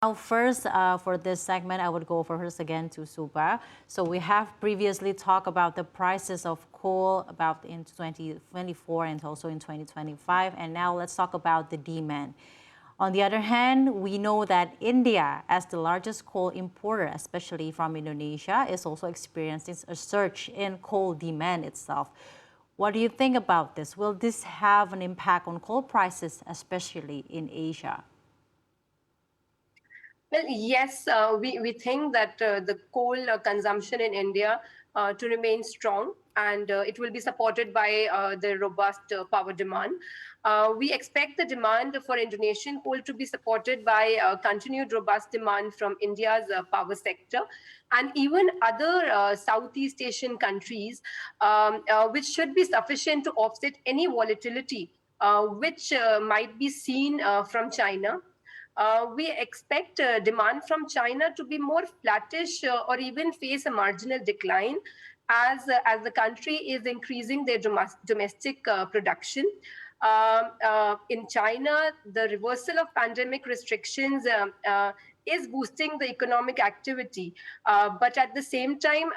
Now, first, for this segment, I would go first again to Shubha. So we have previously talked about the prices of coal about in 2024 and also in 2025. And now let's talk about the demand. On the other hand, we know that India, as the largest coal importer, especially from Indonesia, is also experiencing a surge in coal demand itself. What do you think about this? Will this have an impact on coal prices, especially in Asia? Well, yes, we think that the coal consumption in India to remain strong, and it will be supported by the robust power demand. We expect the demand for Indonesian coal to be supported by continued robust demand from India's power sector and even other Southeast Asian countries, which should be sufficient to offset any volatility which might be seen from China. We expect demand from China to be more flattish or even face a marginal decline as the country is increasing their domestic production. In China, the reversal of pandemic restrictions is boosting the economic activity. But at the same time,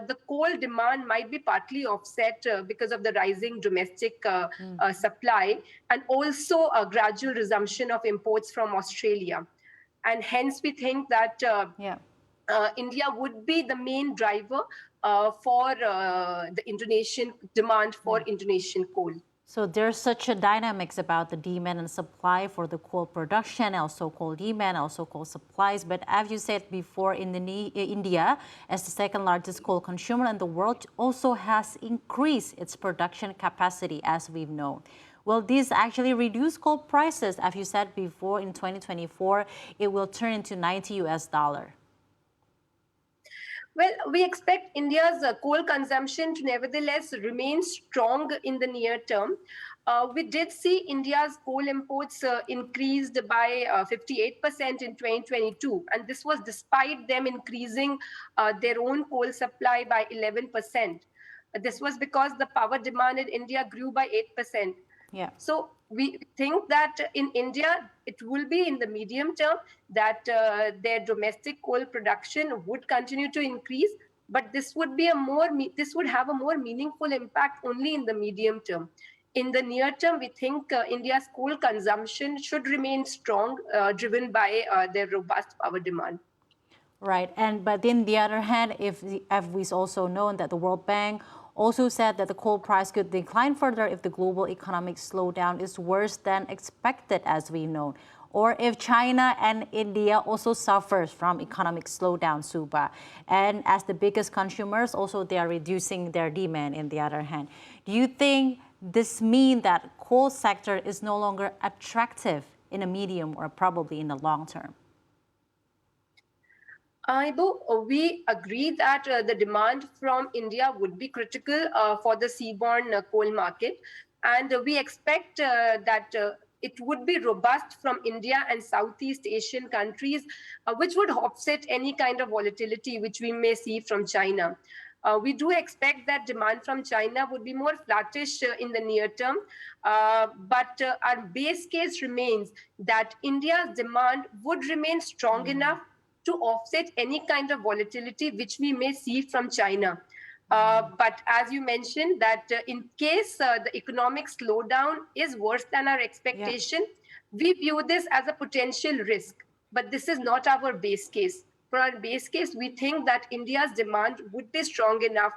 the coal demand might be partly offset because of the rising domestic supply and also a gradual resumption of imports from Australia. And hence, we think that India would be the main driver for the Indonesian demand for Indonesian coal. So there's such a dynamics about the demand and supply for the coal production, also coal demand, also coal supplies. But as you said before, India, as the second largest coal consumer in the world, also has increased its production capacity, as we've known. Will this actually reduce coal prices? As you said before, in 2024, it will turn into $90. Well, we expect India's coal consumption to nevertheless remain strong in the near term. We did see India's coal imports increased by 58% in 2022, and this was despite them increasing their own coal supply by 11%. This was because the power demand in India grew by 8%. Yeah. So we think that in India, it will be in the medium term that their domestic coal production would continue to increase, but this would have a more meaningful impact only in the medium term. In the near term, we think India's coal consumption should remain strong, driven by their robust power demand. Right, but in the other hand, if we've also known that the World Bank also said that the coal price could decline further if the global economic slowdown is worse than expected, as we know, or if China and India also suffers from economic slowdown, Shubha. And as the biggest consumers, also they are reducing their demand in the other hand. Do you think this means that coal sector is no longer attractive in a medium or probably in the long term? We agree that the demand from India would be critical for the seaborne coal market, and we expect that it would be robust from India and Southeast Asian countries, which would offset any kind of volatility which we may see from China. We do expect that demand from China would be more flattish in the near term, but our base case remains that India's demand would remain strong enough to offset any kind of volatility which we may see from China. But as you mentioned, that in case the economic slowdown is worse than our expectation, we view this as a potential risk. But this is not our base case. For our base case, we think that India's demand would be strong enough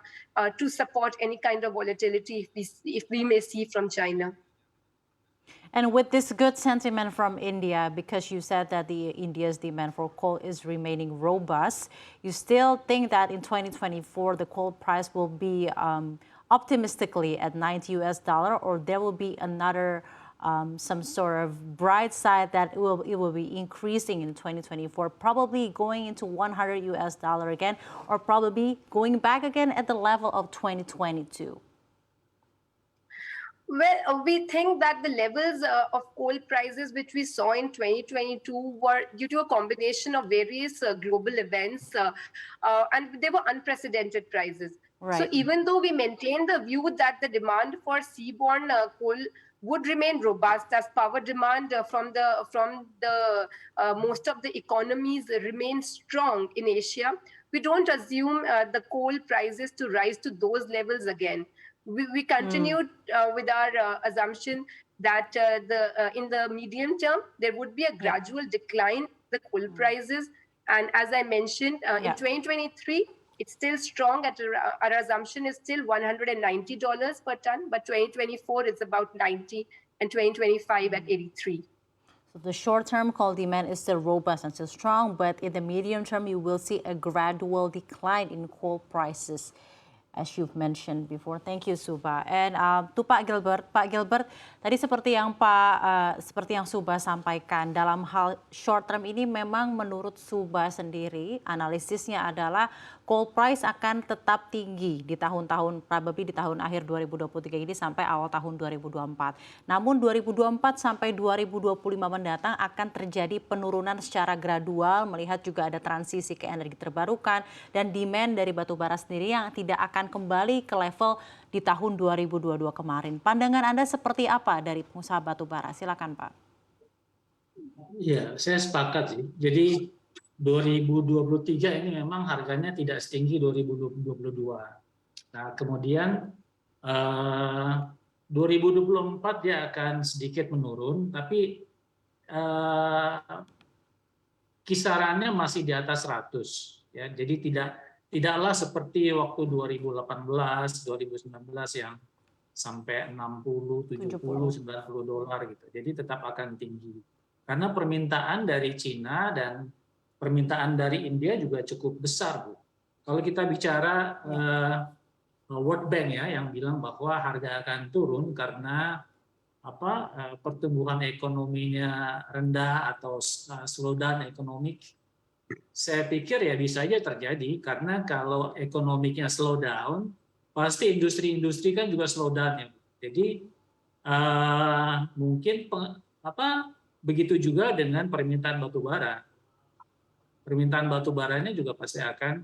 to support any kind of volatility if we may see from China. And with this good sentiment from India, because you said that India's demand for coal is remaining robust, you still think that in 2024 the coal price will be optimistically at $90, or there will be another some sort of bright side that it will be increasing in 2024, probably going into $100 again, or probably going back again at the level of 2022? Well, we think that the levels of coal prices which we saw in 2022 were due to a combination of various global events, and they were unprecedented prices. Right. So even though we maintain the view that the demand for seaborne coal would remain robust as power demand from the most of the economies remains strong in Asia. We don't assume the coal prices to rise to those levels again. We continued with our assumption that in the medium term there would be a gradual decline in the coal prices, and as I mentioned, in 2023 it's still strong. Our assumption is still $190 per ton, but 2024 it's about 90, and 2025 at 83. So the short-term coal demand is still robust and still strong, but in the medium term, you will see a gradual decline in coal prices, as you've mentioned before. Thank you, Shubha. And to Pak Gilbert, tadi seperti yang Shubha sampaikan, dalam hal short-term ini memang menurut Shubha sendiri, analisisnya adalah coal price akan tetap tinggi di tahun-tahun, probably di tahun akhir 2023 ini sampai awal tahun 2024. Namun 2024 sampai 2025 mendatang akan terjadi penurunan secara gradual, melihat juga ada transisi ke energi terbarukan dan demand dari batu bara sendiri yang tidak akan kembali ke level di tahun 2022 kemarin. Pandangan Anda seperti apa dari pengusaha batu bara? Silakan, Pak. Iya, saya sepakat sih. Jadi 2023 ini memang harganya tidak setinggi 2022. Nah, kemudian 2024 dia akan sedikit menurun, tapi kisarannya masih di atas 100. Ya, jadi tidaklah seperti waktu 2018, 2019 yang sampai 60, 70, 90 dolar gitu. Jadi tetap akan tinggi. Karena permintaan dari Cina dan permintaan dari India juga cukup besar, Bu. Kalau kita bicara World Bank ya yang bilang bahwa harga akan turun karena pertumbuhan ekonominya rendah atau slowdown ekonomi. Saya pikir ya bisa aja terjadi karena kalau ekonominya slow down, pasti industri-industri kan juga slow down ya. Jadi mungkin begitu juga dengan permintaan batu bara. Permintaan batu baranya juga pasti akan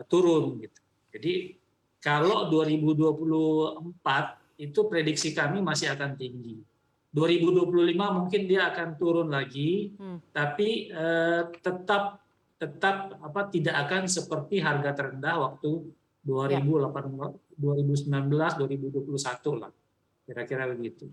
turun gitu. Jadi kalau 2024 itu prediksi kami masih akan tinggi. 2025 mungkin dia akan turun lagi, tapi tetap tidak akan seperti harga terendah waktu 2019, 2021 lah. Kira-kira begitu.